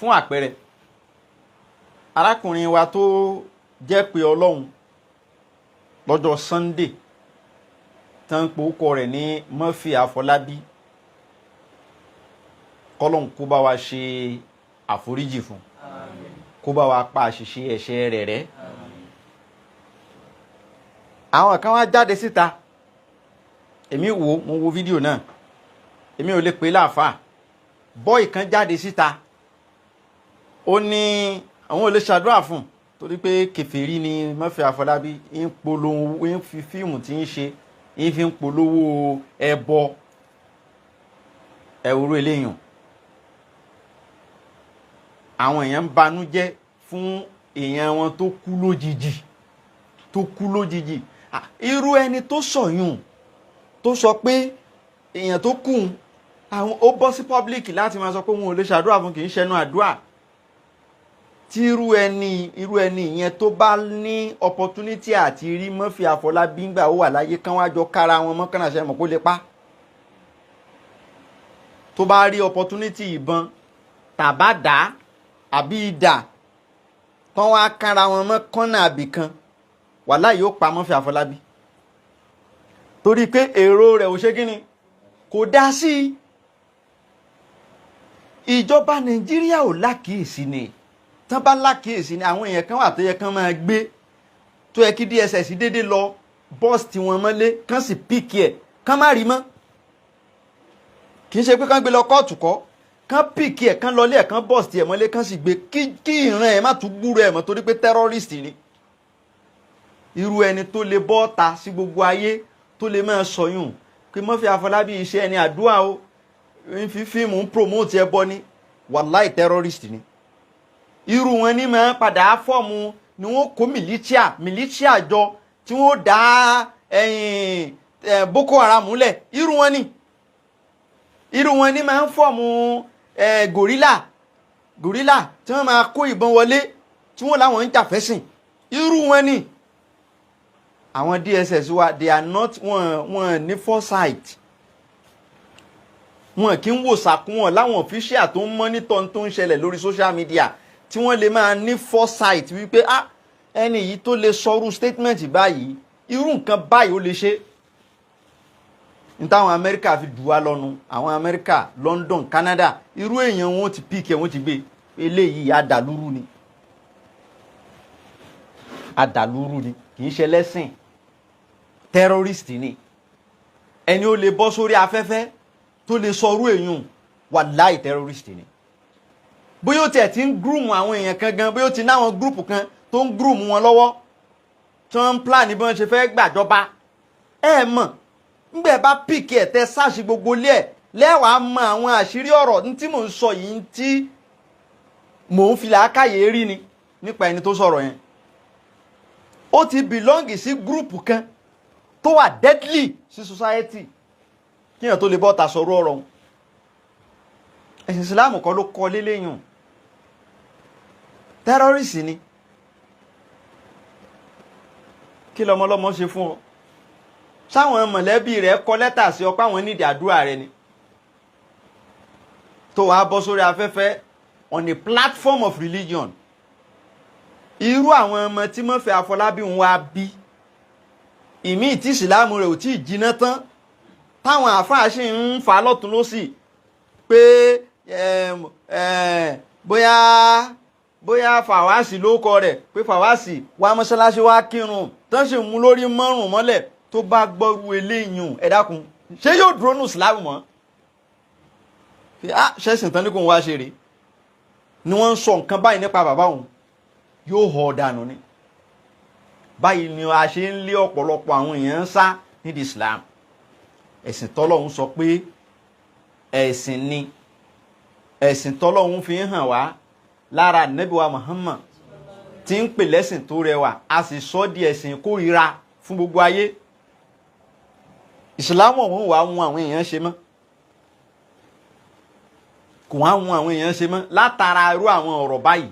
fún àpẹẹrẹ arákùnrin wa tó jẹ́ pé Ọlọ́run lọ́jọ́ Sunday tán pé orúkọ rẹ̀ ní Murphy Afolabi kọ́lọ́hún kó bá wa ṣe àforíjì fún kó bá wa pa àṣìṣe ẹ̀ṣẹ̀ rẹ̀ rẹ́. àwọn kan wá jáde síta èmi mo wo fídíò náà èmi ò lè pè láàfáà bọ́ì kan jáde síta ó ní àwọn ò lè ṣàdúrà fún torí pé kèfèrí ni Murphy Afolabi ń polówó ń fi fíìmù tí ń ṣe ń fi ń polówó ẹbọ ẹ̀wúrú eléyàn àwọn èèyàn ń banújẹ́ fún èèyàn wọn tó kú lójijì irú ẹni tó sọ̀yún tó sọ pé èèyàn tó kù àwọn ó bọ́ sí public láti máa sọ pé wọn ò lè ṣàdúrà fún kì í ṣẹnu àdúrà tí irú ẹni ìyẹn tó bá ní opportunity àti rí Murphy Afolabi ńgbà ó wà láyé kán wá jọ kára wọn mọ́kànnà ṣe mọ̀ kó lè pa tó bá rí opportunity ìbọn tàbádà àbí idà tán wá kára wọn mọ́ kọ́nà àbì kan wàláhì yóò pa Murphy Afolabi torí pé èrò rẹ̀ ò ṣe kíni kò dá sí ìjọba Nàìjíríà ò lákìísí ni tán bá lákìísí ni àwọn èèyàn kan wà tó yẹ kán máa gbé tó yẹ kí DSS dédé lọ bọ́ọ̀sì tí wọ́n mọ́lé kán sì píkì ẹ̀ kán má rí mọ́ kì í ṣe pé kán gbé lọ kóòtù kọ́ kán píkì ẹ̀ kán lọlé ẹ̀ kán bọ́ọ̀sì tí ẹ̀ mọ́lé kán sì gbé kí ìran ẹ̀ má tún gbúrò ẹ̀ mọ́ torí pé tẹ́rọ́rìstì ni irú ẹni tó lè bọ́ọ̀ta sí gbogbo ayé tó lè máa sọyún pé Murphy Afolabi iṣẹ́ ẹni àdúrà o ń fi fíìmù ń promote ẹbọ ni wàláì tẹ́rọ́rìstì ni irú wọn ní máa padà fọ́ọ̀mù ni wọ́n kó militia jọ tí wọ́n dá Boko Haram múlẹ̀ irú wọn ní máa ń fọ́ọ̀mù gorilla tí wọ́n máa kó ìbọn wọlé tí wọ́n láwọn ń jàfẹ́sìn irú wọn ni àwọn DSS wa they are not wọn ní foresight wọn kì í wò sàkún wọn láwọn official tó ń monitor tó ń ṣẹlẹ̀ lórí social media tí wọ́n lè máa ní foresight wípé ẹni yìí tó lè sọrú statement báyìí irú nǹkan báyìí ó lè ṣe ní táwọn Amẹ́ríkà fi dù wá lọ́nu àwọn Amẹ́ríkà London Canada irú èèyàn wọn ti píkẹ́ wọn ti gbé eléyìí adàlúrú ni kì í ṣe lẹ́sìn terrorist ni ẹni ó lè bọ́ sórí afẹ́fẹ́ tó lè sọrú èèyàn wàláì terrorist ni bóyá ó tiẹ̀ ti ń groom àwọn èèyàn kan gan bóyá ó ti náwọn group kan tó ń groom wọn lọ́wọ́ tí wọ́n ń plan bí wọ́n ṣe fẹ́ gbàjọba ẹ mọ̀ ńgbẹ́ bá pìkì ẹ̀ tẹ́ sáàṣì gbogbo lé ẹ̀ lẹ́wàá mọ àwọn àṣírí ọ̀rọ̀ ní tí mò ń sọ yìí tí mò ń fi làákàyè rí ni nípa ẹni tó sọ̀rọ̀ yẹn ó ti belong sí group kan tó wà deadly sí society kíyàn tó lè bọ́ ta sọ̀rọ̀ ọ̀rọ̀ ẹ̀sìn Islam kọ́ ló kọ́ léléyàn terrorist ni kí lọmọlọmọ ṣe fún ọ sáwọn mọ̀lẹ́bí rẹ̀ kọ lẹ́tà sí ọ pé àwọn nídìí àdúrà rẹ ni tó wàá bọ́ sórí afẹ́fẹ́ on a platform of religion irú àwọn ọmọ tí Murphy Afolabi ń wá bí ìmí tí ìsìlámù rẹ̀ ò tí ì jiná tán táwọn àfáà sì ń fà lọ́tún lọ́sì pé bóyá fàwásì ló kọ rẹ̀ pé fàwásì wá mọ́ṣáláṣí wá kírun tán sì mú lórí mọ́rùn mọ́lẹ̀ tó bá gbọ́rú eléyìn ẹ dákun ṣé yóò dúró nù ìsìlámù mọ́ ṣẹ́sìn tán ní kò ń wá ṣe rè ni wọ́n ń sọ nǹkan báyìí nípa bàbá òun yóò họ dànù ni báyìí ni a ṣe ń lé ọ̀pọ̀lọpọ̀ àwọn èèyàn ń sá nídìí Islam ẹ̀sìn tọ́lọ́hun sọ pé ẹ̀sìn ni ẹ̀sìn tọ́lọ́hun fi ń hàn wá lára Ànábì wa Muhammad tí ń pè lẹ́sìn tó rẹwà a sì sọ di ẹ̀sìn kórìíra fún gbogbo ayé Islam ọ̀hún wà mú àwọn èèyàn ṣe mọ́ kò wá mú àwọn èèyàn ṣe mọ́ látara irú àwọn ọ̀rọ̀ báyìí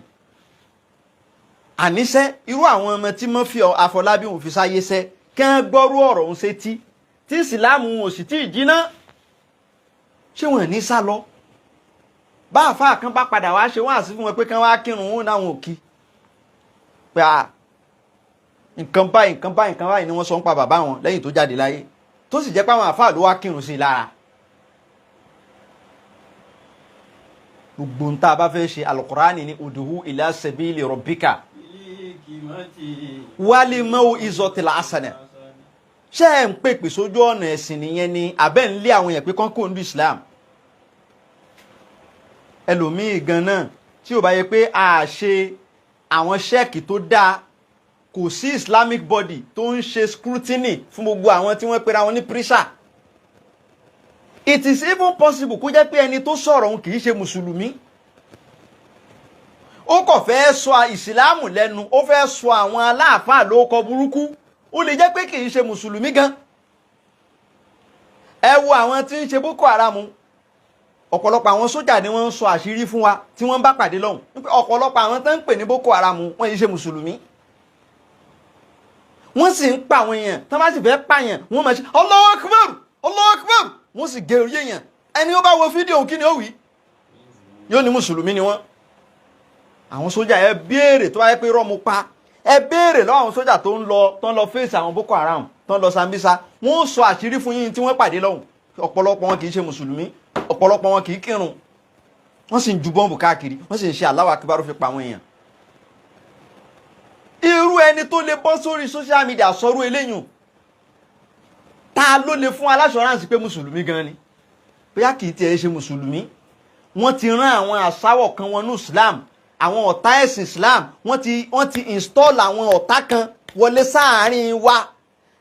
àníṣẹ́ irú àwọn ọmọ tí Murphy Afolabi òun fi sáyé sẹ́ kí wọ́n gbọ́rú ọ̀rọ̀ òun ṣe tí ìsìláàmù ò sì tí ì jiná ṣé wọ́n ní sá lọ bá àfáà kan bá padà wá ṣe wá sí fún wọn pé kán wá kírun wọn náwọn òkì pé nǹkan báyìí ni wọ́n sọ ń pa bàbá wọn lẹ́yìn tó jáde láyé tó sì jẹ́ pé àwọn àfáà ló wá kírun sí lára. gbogbo ń tá a bá fẹ́ ṣe alukurani ní uduhu ila sabili rabbika wálé mọ́wó izọtìlá asana ṣé ẹ̀ ń pèpè sójú ọ̀nà ẹ̀sìn nìyẹn ni àbẹ́ ń lé àwọn èèyàn pé kán kó ń du Islam. ẹlòmíì gan náà tí ò bá yẹ pé a ṣe àwọn ṣẹ́ẹ̀kì tó dáa kò sí Islamic body tó ń ṣe scrutiny fún gbogbo àwọn tí wọ́n pera wọn ní preacher. It is even possible kó jẹ́ pé ẹni tó sọ̀rọ̀ òun kì í ṣe mùsùlùmí. Ó kàn fẹ́ sọ ìsìláàmù lẹ́nu, ó fẹ́ sọ àwọn aláàfáà lórúkọ burúkú, ó lè jẹ́ pé kì í ṣe mùsùlùmí gan. Ẹ wo àwọn tí ń ṣe Boko Haram, ọ̀pọ̀lọpọ̀ àwọn sójà ni wọ́n ń sọ àṣírí fún wa tí wọ́n bá pàdé lọ́hùn. Ọ̀pọ̀lọpọ̀ àwọn tó ń pè ní Boko Haram wọ́n yìí ṣe mùsùlùmí. Wọ́n sì ń pa àwọn èèyàn, tí wọ́n bá sì fẹ́ pààyàn, wọ́n máa ṣe Allahu Akbar, Allahu Akbar, wọ́n sì gé orí èèyàn. Ẹni ó bá wo fídíò kí ni ó wí? Yóò ní mùsùlùmí ni wọ́n. Àwọn sójà ẹ béèrè tó wáyé pé irọ́ mo pa, ẹ béèrè lọ́wọ́ àwọn sójà tó ń lọ fèsì àwọn Boko Haram, tó ń lọ Sambisa, wọ́n ó sọ àṣírí fún yín tí wọ́n pàdé lọ́hùn. Ọ̀pọ̀lọpọ̀ wọn kì í ṣe mùsùlùmí, ọ̀pọ̀lọpọ̀ wọn kì í kírun, wọ́n sì ń ju bọ́ǹbù káàkiri, wọ́n sì ń ṣe Allahu Akbar fi pa àwọn èèyàn. Irú ẹni tó lè bọ́ sórí social media sọ̀rọ̀ eléyìn, ta ló lè fún aláṣọ́ránsì pé mùsùlùmí gan ni? Bóyá kì í tiẹ̀ ṣe mùsùlùmí. Wọ́n ti rán àwọn àsáwọ̀ kan wọnú Islam, àwọn ọ̀tá ẹ̀sìn Islam, wọ́n ti install àwọn ọ̀tá kan wọlé sáàárín wa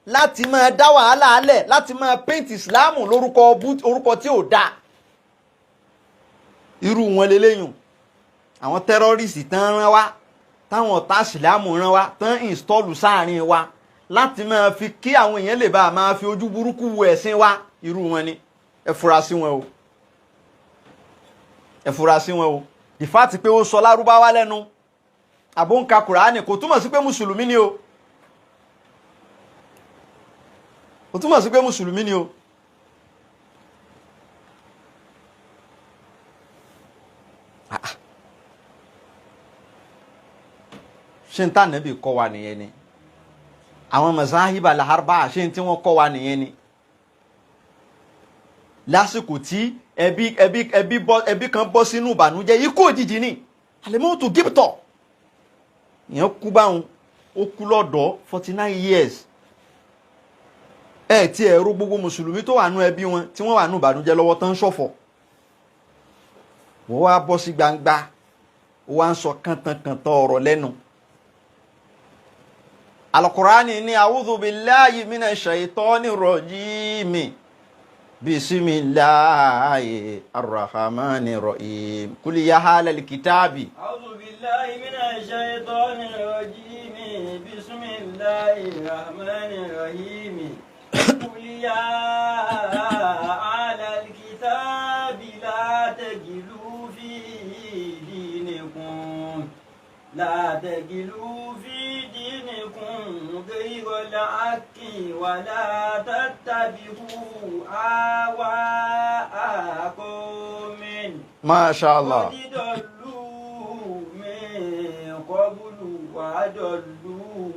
láti máa dá wàhálà alẹ̀, láti máa paint Islam orúkọ tí ò dáa. Irú wọn leléyìn, àwọn terrorist tán rán wa, táwọn ọ̀tá Islam rán wa, tán install sáàárín wa láti máa fi kí àwọn èèyàn lè bá máa fi ojú burúkú wo ẹ̀sìn wa. Irú wọn ni ẹ fura sí wọn o, ẹ fura sí wọn o. Ìfàtí pé ó sọ lárúbáwá lẹ́nu àbó ń ka Kùránì kò túmọ̀ sí pé mùsùlùmí ni o, kò túmọ̀ sí pé mùsùlùmí ni o. ṣé n tá Nábì kọ́ wa nìyẹn ni? Àwọn mazahibal harba ṣé n tí wọ́n kọ́ wa nìyẹn ni? Lásìkò tí ẹbí kan bọ́ sínú ìbànújẹ́, ikú òjijì ni, àlèmọ́tò gíptọ̀, ìyẹn kú báhun, ó kú lọ́dọ̀ 49 years. Tí ẹ̀rọ gbogbo mùsùlùmí tó wà nú ẹbí wọn tí wọ́n wà nú ìbànújẹ́ lọ́wọ́ tán ṣọ̀fọ̀, wọ́n wá bọ́ sí gbangba, ó wá ń sọ kàntankàntan ọ̀rọ̀ lẹ́nu. Al-Qur'ani ní a'udhu billahi minash shaitonir rajim. Bismillahi ar-Rahmanir Rahim. Qul ya ahlal kitabi. A'udhu billahi minash shaitonir rajim. Bismillahir Rahmanir Rahim. Qul ya ahlal kitabi la taghlu fi dinikum. La taghlu fi غير الحق ولا تتبعوا أهواء قوم ما شاء الله قد ضلوا من قبل وضلوا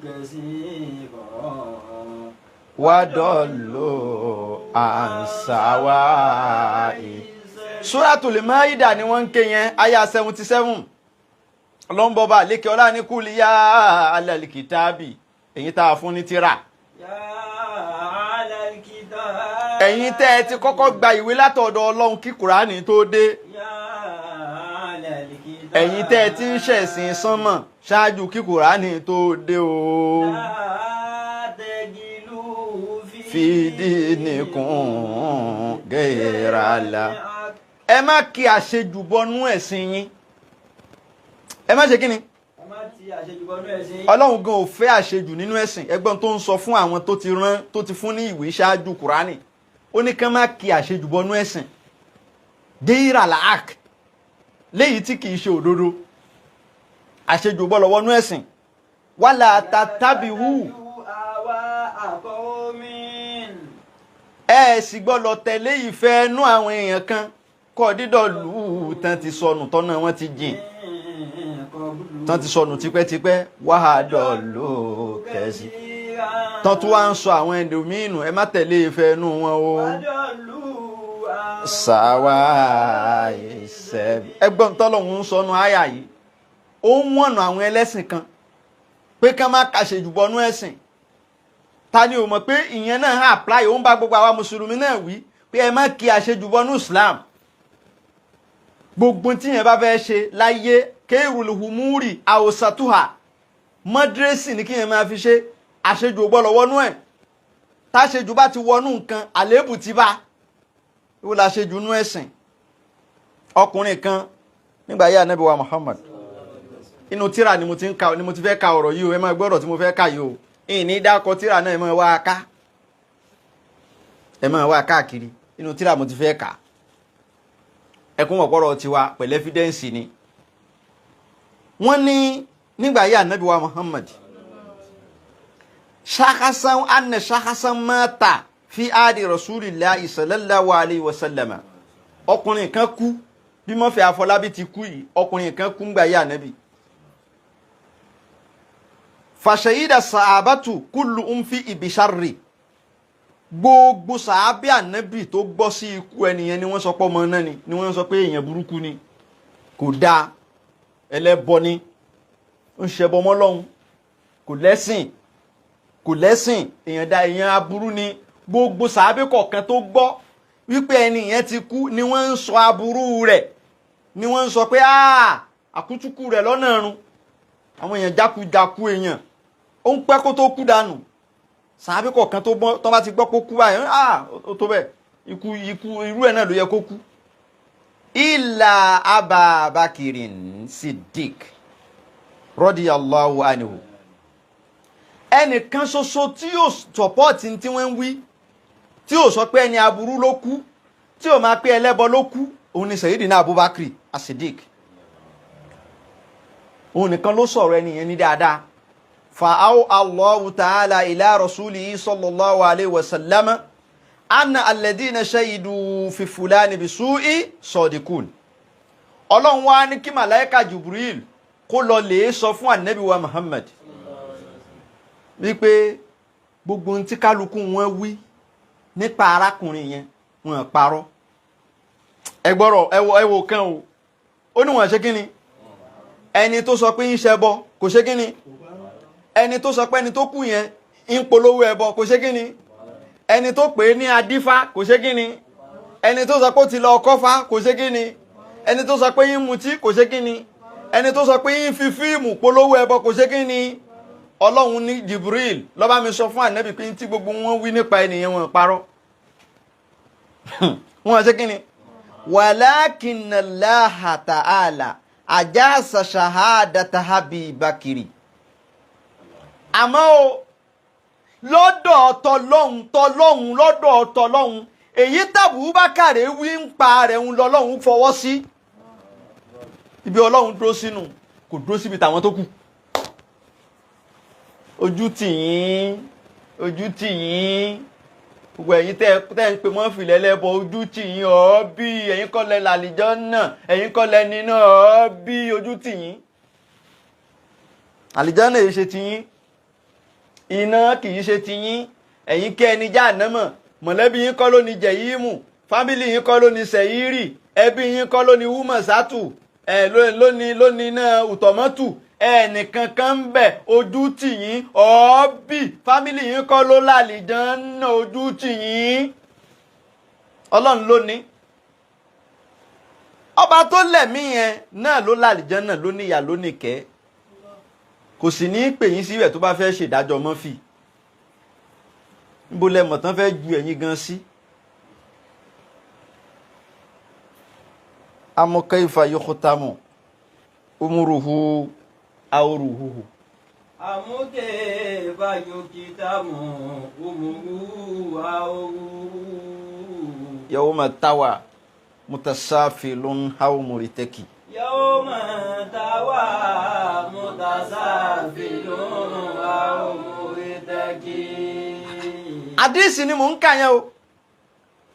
كثيرا وضلوا عن سواء. Suratul Maida ni wọ́n ń ké yẹn, aya 77. Ọlọ́mbọba lékè ọlá ní kúlì yá alal kitabi, ẹ̀yin tá a fún ní tírà. Yá alal kitabi. Ẹ̀yin tẹ́ ẹ ti kọ́kọ́ gba ìwé látọ̀dọ̀ Ọlọ́run kí Kùránì tó dé. Yá alal kitabi. Ẹ̀yin tẹ́ ẹ ti ń ṣẹ̀sìn sánmọ̀ ṣáájú kí Kùránì tó dé o. La tagilu fi dinikum gayrala. Ẹ má kí àṣejù bọnú ẹ̀sìn yín. Ẹ má ṣe kí ni? Ẹ má ti àṣejù bọnú ẹ̀sìn yín. Ọlọ́run gan ò fẹ́ àṣejù nínú ẹ̀sìn. Ẹgbọ́n tó ń sọ fún àwọn tó ti fún ní ìwé ṣáájú Kùránì. Ó ní kán má kí àṣejù bọnú ẹ̀sìn. Gayrala haq. Léyìí tí kìí ṣe òdodo. Àṣejù bọ́ lọ́wọ́ nú ẹ̀sìn. Wala tatabi'u. Ẹ sì gbọ́dọ̀ tẹ̀lé ìfẹ́ inú àwọn èèyàn kan. kọ́ dídọ̀lú tán ti sọnù tọ́nà wọn ti jìn tán ti sọnù tipẹ́tipẹ́ wàhádọ̀lú kẹsì tán tún wá ń sọ àwọn ẹlòmínú ẹ má tẹ̀lé ìfẹ́ inú wọn o sàwà ìṣẹ́bí ẹgbọ́n tọ́lọ́hún ń sọnù àyà yìí ó ń wọ̀nà àwọn ẹlẹ́sìn kan pé ká má kàṣejù bọnú ẹ̀sìn ta ni ò mọ̀ pé ìyẹn náà hàn apply ó ń bá gbogbo àwa mùsùlùmí náà wí pé ẹ má kí àṣejù bọnú Islam gbogbo tí yẹn bá fẹ́ ṣe láyé kéèrùlùhùmúrì àwòsàtúhà mọ́dírẹ́sì ní kí yẹn máa fi ṣe àṣejù ò gbọ́dọ̀ wọnú ẹ̀ táṣejù bá ti wọnú nǹkan àléébù ti bá ìwò láṣejù nú ẹ̀sìn ọkùnrin kan nígbà yá Ànábì wa Muhammad inú tíra ni mo ti fẹ́ ka ọ̀rọ̀ yìí o ẹ máa gbọ́dọ̀ tí mo fẹ́ ka yìí o ìní dákọ tíra náà ẹ máa wá káàkiri inú tíra mo ti fẹ́ kà ẹkún ọ̀pọ̀rọ̀ tiwa pẹ̀lú ẹ́fídẹ́ǹsì ni wọ́n ní nígbà yá Ànábì wa Muhammad ṣáhásán anna ṣáhásán mata fi áàdì Rasulillahi sallallahu alayhi wa sallama ọkùnrin kan kú bí Mọ́fẹ́ Afọlábí ti kú yìí ọkùnrin kan kú nígbà yá Ànábì fàṣẹyídà sàábàtù kúlù fi ìbísàrì gbogbo sàábì Ànábì tó gbọ́ sí ikú ẹnìyẹn ni wọ́n sọ pé ọmọ náà ni wọ́n sọ pé èèyàn burúkú ni kò dáa ẹlẹ́bọ ni ń ṣẹbọ mọ́ Ọlọ́hun kò lẹ́sìn èèyàn aburú ni gbogbo sàábì kọ̀ọ̀kan tó gbọ́ wípé ẹnìyẹn ti kú ni wọ́n ń sọ aburú rẹ̀ ni wọ́n ń sọ pé àkútúkù rẹ̀ lọ́nà ọ̀run àwọn èèyàn jákujáku èèyàn ó ń pẹ́ kó tó kú dànù sàábì kọ̀ọ̀kan tó bá ti gbọ́ kó kú báyìí ó tó bẹ́ẹ̀ ikú irú ẹ̀ náà ló yẹ kó kú. ìlà Ababakirin Siddiq radiyallahu anhu ẹnìkan ṣoṣo tí yóò sọpọ́ọ̀tì tí wọ́n ń wí tí yóò sọ pé ẹni aburú ló kú tí yóò máa pé ẹlẹ́bọ ló kú òun ni Sayyidina Abubakar as-Siddiq òun nìkan ló sọ̀rọ̀ ẹnìyẹn ní dáadáa fa'aw Allahu ta'ala ila rasulihi sallallahu alayhi wa sallam anna alladhina shahidu fi fulani bisu'i sadiqun Ọlọ́run wá ní kí màláíkà Jibril kó lọ lè sọ fún Ànábì wa Muhammad wípé gbogbo ohun tí kálukú wọn wí nípa arákùnrin yẹn wọn parọ́ ẹgbọ́rọ̀ ẹwọ kan o ó ní wọn ṣe kíni ẹni tó sọ pé ń ṣẹbọ kò ṣe kíni ẹni tó sọ pé ẹni tó kú yẹn ń polówó ẹbọ kò ṣe kíni ẹni tó pè é ní adífá kò ṣe kíni ẹni tó sọ pé ó ti lọ kọ́fá kò ṣe kíni ẹni tó sọ pé yín mutí kò ṣe kíni ẹni tó sọ pé yín fi fíìmù polówó ẹbọ kò ṣe kíni Ọlọ́run ní Jibril ló bá mi sọ fún Ànábì pé tí gbogbo wọn wí nípa ènìyàn wọn parọ́ wọn ṣe kíni walakinna Allaha ta'ala ajasa shahadata Habibakiri àmọ́ o lọ́dọ̀ tọlọ́hun èyí tàbúbákàrẹ́ wí ń pa rẹ̀ ń lọ́lọ́hun fọwọ́ sí ibi Ọlọ́hun dúró sínú kò dúró síbi tàwọn tó kù ojú tì yín gbogbo ẹ̀yin tẹ́ ń pè mọ́ fìlẹ̀ lẹ́bọ̀ ojú tì yín bí ẹ̀yin kọ́ lẹ làlìjánnà ẹ̀yin kọ́ lẹ Nínú bí ojú tì yín àlìjánnà èyí ṣe ti yín iná kì í ṣe ti yín ẹ̀yin kẹ́ ẹni Jahannama mọ̀lẹ́bí yín kọ́ ló ní jẹ̀yìmù fámìlì yín kọ́ ló ní sẹ̀yírì ẹbí yín kọ́ ló ní wúmọ̀sátù lónìí náà ùtọ̀mọ́tù ẹnìkan kan ń bẹ̀ ojú tì yín bí fámìlì yín kọ́ ló lálìjánnà ojú tì yín Ọlọ́run ló ní ọba tó lẹ̀mí yẹn náà ló lálìjánnà ló níyà ló níkẹ́ kò sì ní pè yín síbẹ̀ tó bá fẹ́ ṣèdájọ́ Murphy níbo lẹ́mọ̀ tán fẹ́ ju ẹ̀yin gan sí. amọ̀kẹ́ ìfà yọkọ̀tàmọ̀ umuruhu awuruhu. amọ̀kẹ́ ìfà yọkọ̀tàmọ̀ umuruhu awuruhu. yawma tawa mutasafilun haw muritaki. yawma tawa mutasafilun haw muritaki. àdíìsì ni mò ń kà yẹn o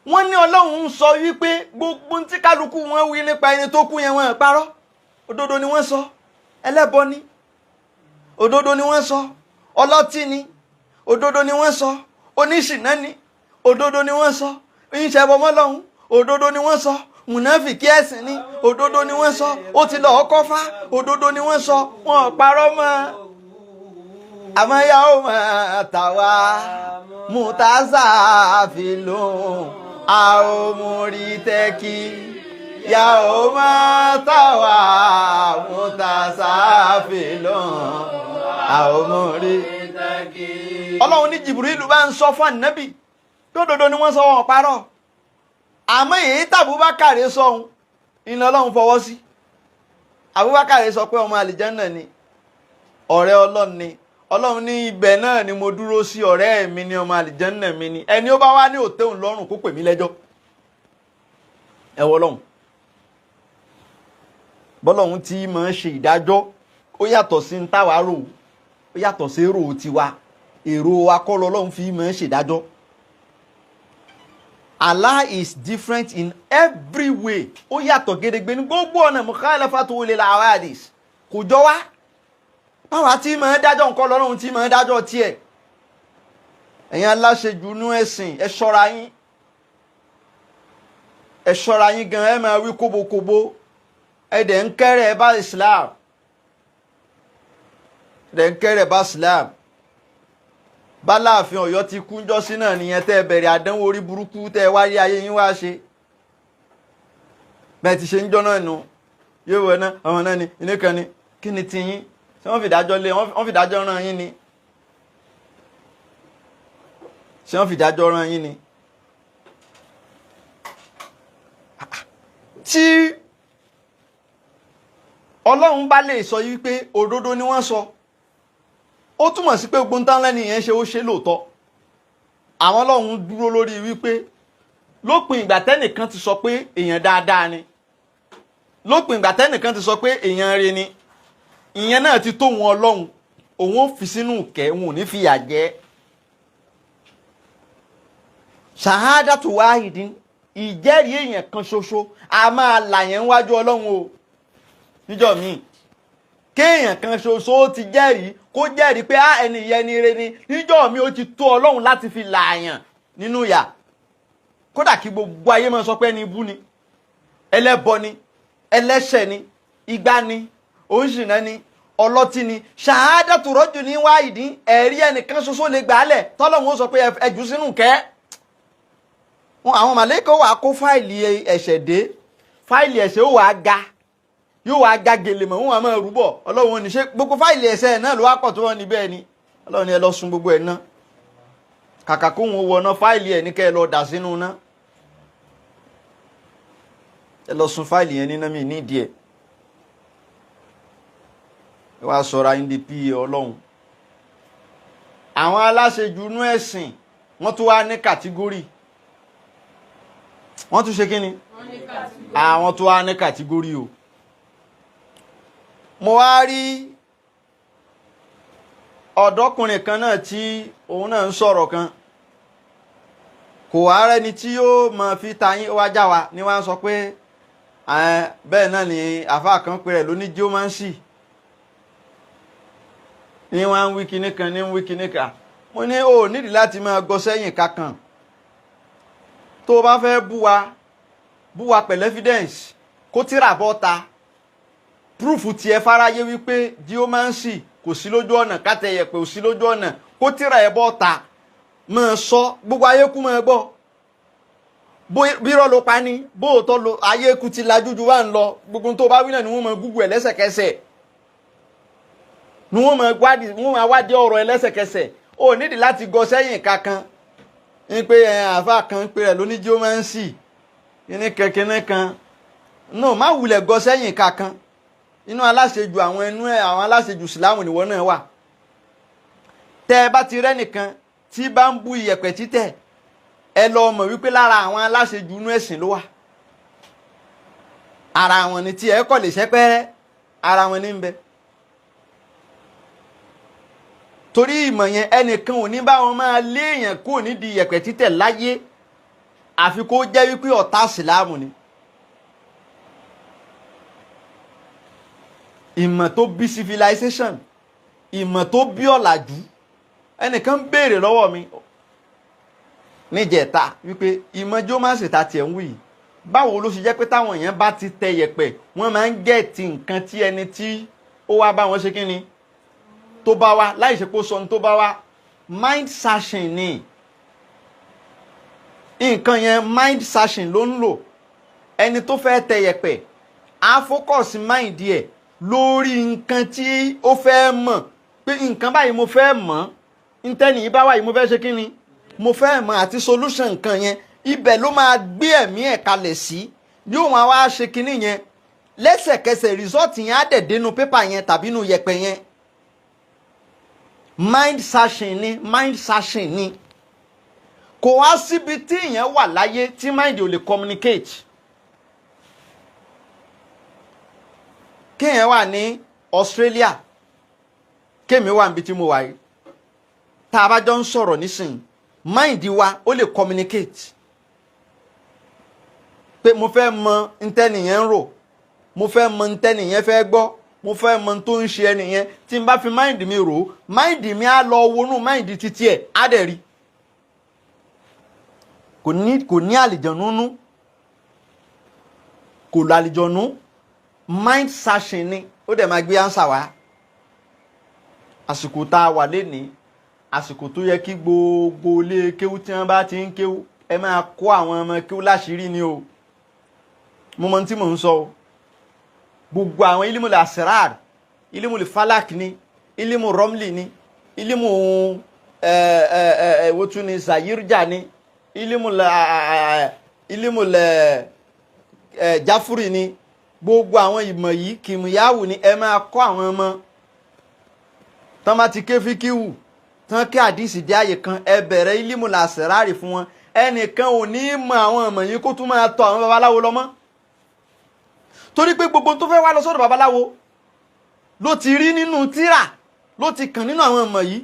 wọ́n ní Ọlọ́run ń sọ wípé gbogbo tí kálukú wọn wí nípa ẹni tó kú yẹn wọ́n parọ́, òdodo ni wọ́n sọ. Ẹlẹ́bọ ni, òdodo ni wọ́n sọ. Ọlọ́tí ni, òdodo ni wọ́n sọ. Oníṣìná ni, òdodo ni wọ́n sọ. Ìṣẹbọ mọ́lọ́hun, òdodo ni wọ́n sọ. Mùnáfìkí ẹ̀sìn ni, òdodo ni wọ́n sọ. Ó ti lọ kọ́fá, òdodo ni wọ́n sọ. Wọn parọ́ mọ́. Àmọ́ yawma tàwa mutazafilun aw muritaki yawma tàwa mutazafilun aw muritaki. Ọlọ́run ní Jibrilu bá ń sọ fún Ànábì tó òdodo ni wọ́n sọ, wọn parọ́. Àmọ́ èyí tàbúbákàrẹ́ sọ̀hún iná Ọlọ́run fọwọ́ sí. Àbúbákàrẹ́ sọ pé ọmọ àlìjẹ́nnà ni, ọ̀rẹ́ Ọlọ́run ni. Ọlọ́run ní ibẹ̀ náà ni mo dúró sí, ọ̀rẹ́ mi ni, ọmọ àlìjẹ́nnà mi ni. Ẹni ó bá wá ní òtẹ́hùn lọ́rùn kó pè mí lẹ́jọ́. Ẹ wò Ọlọ́run. Bọ́lọ́run tí máa ń ṣe ìdájọ́ ó yàtọ̀ sí ń táwa rò, ó yàtọ̀ sí èrò tiwa. Èrò wa kọ́ lọ́lọ́run fi máa ń ṣèdájọ́. Allah is different in every way. Ó yàtọ̀ gedegbe ní gbogbo ọ̀nà. Mukhalafatu lil hawadis. Kò jọ wá. Báwa tí máa ń dájọ́ nǹkan lọ́rùn tí máa ń dájọ́ tiẹ̀. Ẹ̀yin aláṣejù nú ẹ̀sìn, ẹ ṣọ́ra yín. Ẹ ṣọ́ra yín gan, ẹ máa wí kóbókóbó. Ẹ dẹ̀ ń kẹ́rẹ̀ bá Islam. Dẹ̀ ń kẹ́rẹ̀ bá Islam. Báláàfin Ọ̀yọ́ ti kúnjọ́ sí náà nìyẹn tẹ́ bẹ̀rẹ̀ àdánwò orí burúkú tẹ́ wáyé ayé yín wá ṣe. Bẹ́ẹ̀ ti ṣe ń jọ́ náà nù. Yóò wọ náà, ọmọ náà ni, ilé kan ni, kí ni ti yín? Ṣé wọ́n fìdájọ́ lé, wọ́n fìdájọ́ rán yín ni? Ṣé wọ́n fìdájọ́ rán yín ni? Tí Ọlọ́run bá lè sọ yí pé òdodo ni wọ́n sọ, ó túmọ̀ sí pé gbogbo tán lẹ́ni yẹn ṣe ó ṣe lóòótọ́. Àwọn Ọlọ́run dúró lórí wípé lópin ìgbà tẹ́nìkan ti sọ pé èèyàn dáadáa ni, lópin ìgbà tẹ́nìkan ti sọ pé èèyàn rere ni, ìyẹn náà ti tó wọn Ọlọ́run. Òun ó fi sínú ìkẹ́, òun ò ní fìyà jẹ. Shahadatu wahidin, ìjẹ́rìí èèyàn kan ṣoṣo a máa là yẹn wájú Ọlọ́run o. Níjọ́ míì kéèyàn kan ṣoṣo ó ti jẹ́rìí, kó jẹ́rìí pé ẹni yẹn ni ire ni, níjọ́ míì ó ti tó Ọlọ́run láti fi lààyàn nínú ìyà. Kódà kí gbogbo ayé máa sọ pé ẹni ibú ni, ẹlẹ́bọ ni, ẹlẹ́ṣẹ̀ ni, igbá ni, òǹṣìnà ni, ọlọ́tí ni. Shahadatu rajulin wahidin, ẹ̀rí ẹnìkan ṣoṣo lè gbàálẹ̀ tọ́lọ́run ó sọ pé ẹjù sínú kẹ́. Àwọn màlẹ́kà wà kó fáìlì ẹ̀ṣẹ̀ dé, fáìlì ẹ̀ṣẹ̀ ó wà ga, yóò wà ga gèlè mọ̀, wọ́n máa rúbọ̀. Ọlọ́run ní ṣe gbogbo fáìlì ẹ̀ṣẹ̀ náà ló wá pọ̀ tó wọ́n ní bẹ́ẹ̀ ni. Ọlọ́run ní ẹ lọ sun gbogbo ẹ̀ náà. Kàkà kó wọn wọná fáìlì ẹ̀ ní kẹ́ ẹ lọ dà sínú náà. Ẹ lọ sun fáìlì yẹn níná, mi nídìí ẹ̀. Ẹ wá sọra yín di PA Ọlọ́run. Àwọn aláṣejù inú ẹ̀sìn wọ́n tún wá ní kàtígórì. Wọ́n tún ṣe kí ni? Àwọn tún wá ní kàtígórì o. Mo wá rí ọ̀dọ́kùnrin kan náà tí òun náà ń sọ̀rọ̀ kan. Kò wá rẹ́ni tí yóò máa fi tayín wá já wa ní wá ń sọ pé bẹ́ẹ̀ náà ni àfáà kan pé rẹ̀ ló ní geomancy. Ní wá ń wí kíní kan, ní ń wí kíní kan. Mo ní o nídìí láti máa gọ sẹ́yìn kankan. Tó bá fẹ́ bú wa pẹ̀lú evidence, kó tírà bọ́ta. Proof ti ẹ fáráyé wípé geomancy kò sí lójú ọ̀nà, kátẹ̀yẹ̀ pé kò sí lójú ọ̀nà, kó tírà ẹ bọ́ta. Máa sọ, gbogbo ayé kú máa gbọ́. Bírọ̀ ló pa ní, bóòtọ́ lo ayé kú ti lajú ju wá ń lọ. Gbogbo tó bá wí náà ni wọ́n máa Google ẹ̀ lẹ́sẹ̀kẹsẹ̀. Ni wọ́n máa wádìí ọ̀rọ̀ ẹ̀ lẹ́sẹ̀kẹsẹ̀. O nídìí láti gọ sẹ́yìn kankan. Ní pé àfáà kan pé rẹ̀ ló ní geomancy. Ní kẹ̀kẹ́ kan. No, má wulẹ̀ gọ sẹ́yìn kankan. Inú aláṣejù àwọn aláṣejù Ìsìlámù nìwọ náà wà. Tẹ́ ẹ bá ti rẹ́ nìkan tí bá ń bú iyẹ̀pẹ̀ títẹ̀, ẹ lọ mọ̀ wípé lára àwọn aláṣejù inú ẹ̀sìn ló wà. Ara wọn ni tí ẹ kọ̀ lè ṣẹ́pẹ́rẹ́, ara wọn ní ń bẹ. Torí ìmọ̀ yẹn ẹnìkan ò ní bá wọn máa léèyàn kúrò nídìí iyẹ̀pẹ̀ títẹ̀ láyé. àfi kó jẹ́ wípé ọ̀tá ìsìláàmù ni. ìmọ̀ tó bí civilization, ìmọ̀ tó bí ọ̀làjú. ẹnìkan béèrè lọ́wọ́ mi níjẹ̀ta wípé ìmọ̀ geomancy ta tiẹ̀ ń wí yìí báwo ló ṣe jẹ́ pé táwọn èèyàn bá ti tẹ yẹ̀pẹ̀ wọ́n máa ń gẹ̀ẹ́tì nǹkan tí ẹni tí ó wá bá wọn ṣe kí ni tó bá wá láì ṣe kó sọ ní tó bá wá. Mind searching ni nǹkan yẹn, mind searching ló ń lò. ẹni tó fẹ́ tẹ yẹ̀pẹ̀ á focus mind ẹ̀ lórí nǹkan tí ó fẹ́ mọ̀ pé nǹkan báyìí mo fẹ́ mọ̀ ntẹ́ni yìí bá wà yìí mo fẹ́ ṣe kí ni mo fẹ́ mọ̀ àti solution nǹkan yẹn ibẹ̀ ló máa gbé ẹ̀mí ẹ̀ kalẹ̀ sí yóò máa wá ṣe kinní yẹn lẹ́sẹ̀kẹsẹ̀ result yẹn á dẹ̀ dénú pépà yẹn tàbí inú yẹ̀pẹ̀ yẹn. Mind searching ni, mind searching ni. kò wá síbi tí ìyẹn wà láyé tí mind ò lè communicate. kéèyàn wà ní Australia kéèmí wà níbi tí mo wà yìí tá a bá jọ ń sọ̀rọ̀ nísìnyí mind wa ó lè communicate pé mo fẹ́ mọ ntẹ́nìyẹn ń rò, mo fẹ́ mọ ntẹ́nìyẹn fẹ́ gbọ́, mo fẹ́ mọ tó ń ṣe ẹnìyẹn. tí n bá fi mind mi rò mind mi á lọ wọnú mind títí ẹ̀ á dẹ̀ rí. kò ní àlìjọ̀nú nú, kò lọ àlìjọ̀nú. mind searching ni ó dẹ̀ máa gbé ánsà wá. àsìkò tá a wà lénìí àsìkò tó yẹ kí gbogbo ilé kéwú tí wọ́n bá ti ń kéwú ẹ máa kó àwọn ọmọ kéwú láṣìírí ni o. mo mọ tí mò ń sọ o. gbogbo àwọn ilimul asrar, ilimul falak ni, ilimu romli ni, ilimu wotu ni sayirja ni, ilimul jafuri ni. gbogbo àwọn ìmọ̀ yìí kìmìyàwó ni ẹ máa kọ́ àwọn ọmọ. tán bá ti ké fíkíwù tán kí àdìsí dé àyè kan ẹ bẹ̀rẹ̀ ilimul asrar fún wọn. ẹnìkan ò ní mọ àwọn ọmọ yìí kó tún máa tọ̀ àwọn babaláwo lọ mọ́. torí pé gbogbo tó fẹ́ wá lọ sọ́dọ̀ babaláwo ló ti rí nínú tírà, ló ti kàn nínú àwọn ọmọ yìí.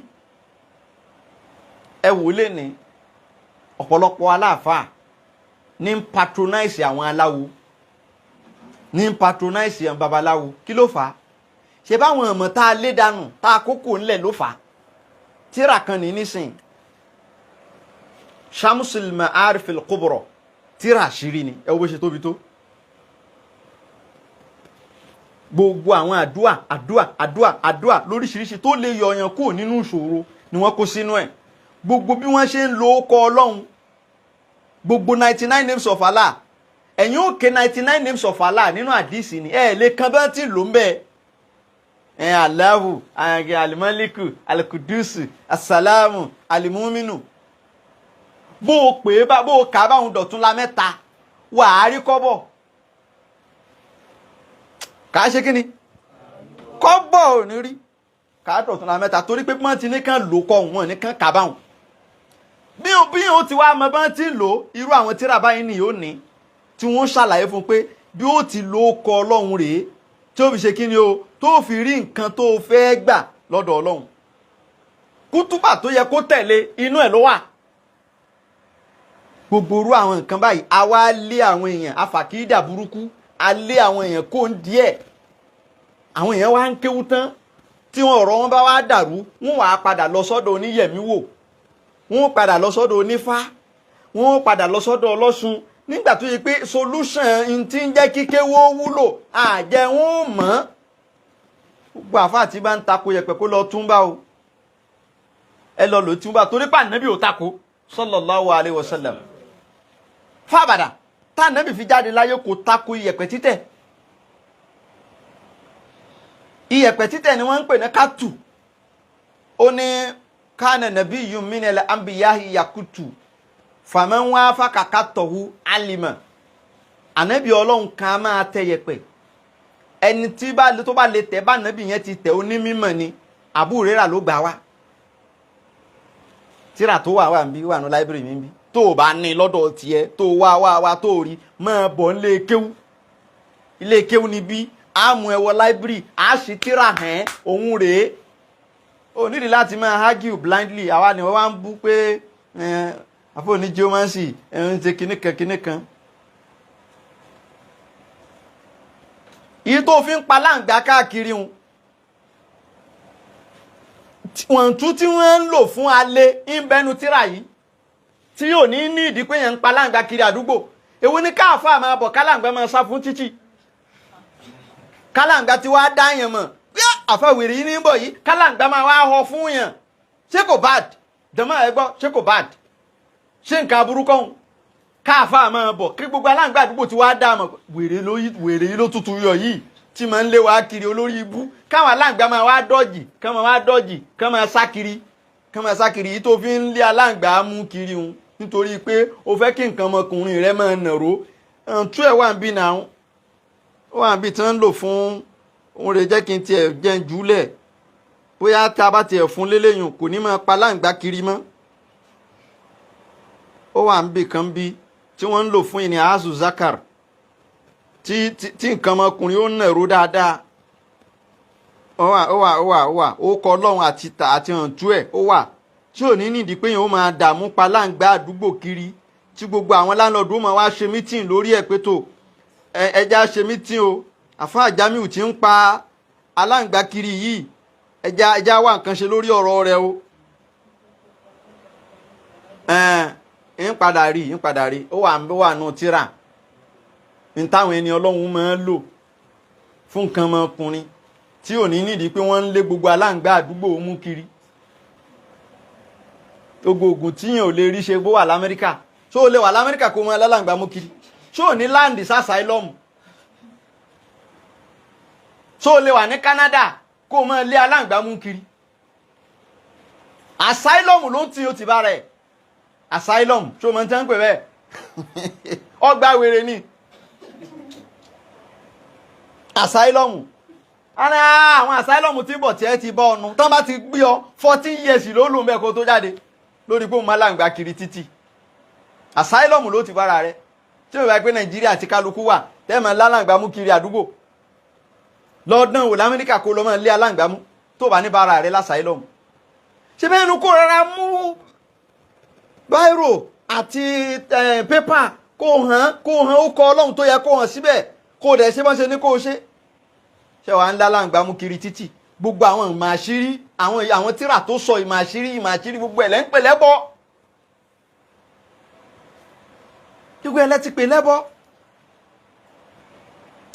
ẹ wò lé ní ọ̀pọ̀lọpọ̀ aláàfáà ní patronize àwọn aláwo, ní patronize àwọn babaláwo. kí ló fà á? ṣe báwọn ọmọ tá a lé dànù tá a kókò ńlẹ̀ ló fà á. tírà kan ní nísìn Shamsul Ma'arifil Kubra, tírà àṣírí ni. ẹ wo bó ṣe tóbi tó. gbogbo àwọn àdúà lóríṣiríṣi tó lè yọ ọyàn kúrò nínú ìṣòro ni wọ́n kó sínú ẹ̀. gbogbo bí wọ́n ṣe ń lo ọkọ̀ Ọlọ́run, gbogbo 99 names of Allah. ẹ̀yin ó ké 99 names of Allah nínú àdìsí ni ẹ lè kan bá tí ló ń bẹ. Allahu, alimaliku, alikudusu, asalamu, alimuminu. bó o pè é bó o kà á báwọn dọ̀tún la mẹ́ta wà á rí kọ́bọ̀. kà á ṣe kí ni kọ́bọ̀ ò ní rí. kà á dọ̀tún la mẹ́ta torí pé wọ́n ti ní kàn lò kọ́ wọn ní kàn kà báwọn. bí o ti wá mọ bá ti lò irú àwọn tíra báyìí ni yóò ní tí wọ́n ṣàlàyé fún pé bí ó ti lò kọ́ Ọlọ́run rèé tí ó fi ṣe kí ni o tó fi rí nǹkan tó fẹ́ gbà lọ́dọ̀ Ọlọ́run. kútúbà tó yẹ kó tẹ̀lé inú ẹ̀ ló wà. gbogbo irú àwọn nǹkan báyìí a wá lé àwọn èèyàn afàkídà burúkú, a lé àwọn èèyàn kó ń díẹ̀. àwọn èèyàn wá ń kéwú tán tí wọn ọ̀rọ̀ wọn bá wá dàrú wọn wà á padà lọ sọ́dọ̀ oníyẹ̀mí wò, wọn padà lọ sọ́dọ̀ onífá, wọn padà lọ sọ́dọ̀ ọlọ́ṣun. nígbà tó yẹ pé solution tí ń jẹ́ kíkéwó wúlò àjẹ́ wọn ò mọ̀. gbogbo àfáà tí bá ń tako yẹ̀pẹ̀ kó lọ túnbá o. ẹ lọ lò túnbá torí pé Ànábì ò tako sallallahu alaihi wasallam. fábàdà tá Ànábì fi jáde láyé kò tako iyẹ̀pẹ̀ títẹ̀. iyẹ̀pẹ̀ títẹ̀ ni wọ́n ń pè ní kátù. ó ní kana nabiyyun minal anbiya'i yakutu faman wafaqa katahu alima. Ànábì Ọlọ́run kan máa tẹ yẹ̀pẹ̀. ẹni tí tó bá lè tẹ̀ bá Ànábì yẹn ti tẹ̀ onímímọ̀ ni. Abu Hurairah ló gbà wá. tírà tó wà ń bí wà ní láìbírì mi ń bí. tó o bá ní lọ́dọ̀ tiẹ̀ tó wá tó rí máa bọ̀ nílé kéwú. ilé kéwú ni bí àmú ẹwọ láìbírì á sì tírà hàn òun rèé. o nídìí láti máa argue blindly. àwa ni wọ́n wá ń bú pé àfọ ní geomancy ń ṣe kinní kan iye tó fi ń pa láǹgbá káàkiri wọ́n tún tí wọ́n ń lò fún alẹ́ ń bẹnu tíra yìí tí yóò ní ìdí pé yẹn ń pa láǹgbá kiri àdúgbò èwo ní káàfà máa bọ̀ kálàǹgbá máa sá fún títì kálàǹgbá tí wàá dá yẹn mọ̀ bí àfàwèrè yìí ní bọ̀ yìí kálàǹgbá máa wá họ fún yẹn ṣé kò bad dẹ̀mọ́ ẹ gbọ́ ṣé kò bad ṣé nǹkan aburú kọ́hún káàfà máa bọ̀ kí gbogbo aláǹgbá àdúgbò tí wàá dá mọ̀ wèrè yìí ló tutù yọ yìí tí máa ń lé wa kiri olórí ibú káwọn aláǹgbá máa wá dọ́jì kán máa sá kiri yìí tó fi ń lé aláǹgbá mú kiri hun nítorí pé o fẹ́ kí nǹkan ọmọkùnrin rẹ máa nàró tú ẹ̀ wà ń bí náà ó wà ń bí tí wọ́n ń lò fún òun rẹ̀ jẹ́ kí n tiẹ̀ jẹ́ ń jùlẹ̀ bóyá tá a bá tiẹ̀ fún lélẹ́yìn kò ní máa pa aláǹgbá kiri mọ́ ó wà ń bí kan bí tí wọ́n ń lò fún ìní azu zakar tí nǹkan ọmọkùnrin ó nàró dáadáa ó wà ó kọ ọlọ́run àti hàntú ẹ̀ ó wà tí ò ní nídìí pé yẹn ó máa dààmú pa láǹgbá àdúgbò kiri tí gbogbo àwọn láńlọ́ọ̀dù ó máa wá ṣe mítìn lórí ẹ̀ pé tó ẹja ṣe mítìn o àfáà Jamiu tí ń pa aláǹgbá kiri yìí ẹja wá nǹkan ṣe lórí ọ̀rọ̀ rẹ o ń padà rí ó wà nù tíra ní táwọn ẹni ọlọ́run máa ń lò fún nǹkan ọmọkùnrin tí ò ní nídìí pé wọ́n ń lé gbogbo aláǹgbá àdúgbò mú kiri gbogbo ogun tí yẹn ò lè rí ṣe bó wà l'Amẹ́ríkà ṣó o lè wà l'Amẹ́ríkà kó mọ aláǹgbá mú kiri ṣó o ní láǹdì sásàílọ́mù ṣó o lè wà ní Canada kó mọ lé aláǹgbá mú kiri asylum ló ń tí o ti bá rẹ̀ asylum ṣó o mọ tí wọ́n ń pè bẹ́ẹ̀ ọgbà wèrè ni asylum àwọn asylum tí bọ̀ tí ẹ ti bọ́ ọnu tán bá ti gbé ọ 14 years ló lò ń bẹ́ẹ̀ kó tó jáde lórí pé ó máa láǹgbá kiri títì asylum ló ti bára rẹ tí ó bá pé Nàìjíríà ti kálukú wà tẹ́ẹ̀mọ̀ lálàǹgbá mú kiri àdúgbò lọ́dún wò l'Amẹ́ríkà kó lọ mọ́ lé aláǹgbá mú tó bá ní bára rẹ lásàílọ́mù ṣe bẹ́ẹ̀ nu kó rárá mú báírò àti pépà kó hàn ó kọ Ọlọ́run tó yẹ kó hàn síbẹ̀ kó dẹ̀ ṣe bọ́n ṣe ní kó ṣe ṣe wà ń lálàǹgbá mú kiri títì gbogbo àwọn ìmọ̀ àṣírí àwọn tíra tó sọ ìmọ̀ àṣírí gbogbo ẹ̀ lẹ́ńpẹ̀ lẹ́bọ gbogbo ẹ̀ lẹ́ti pè lẹ́bọ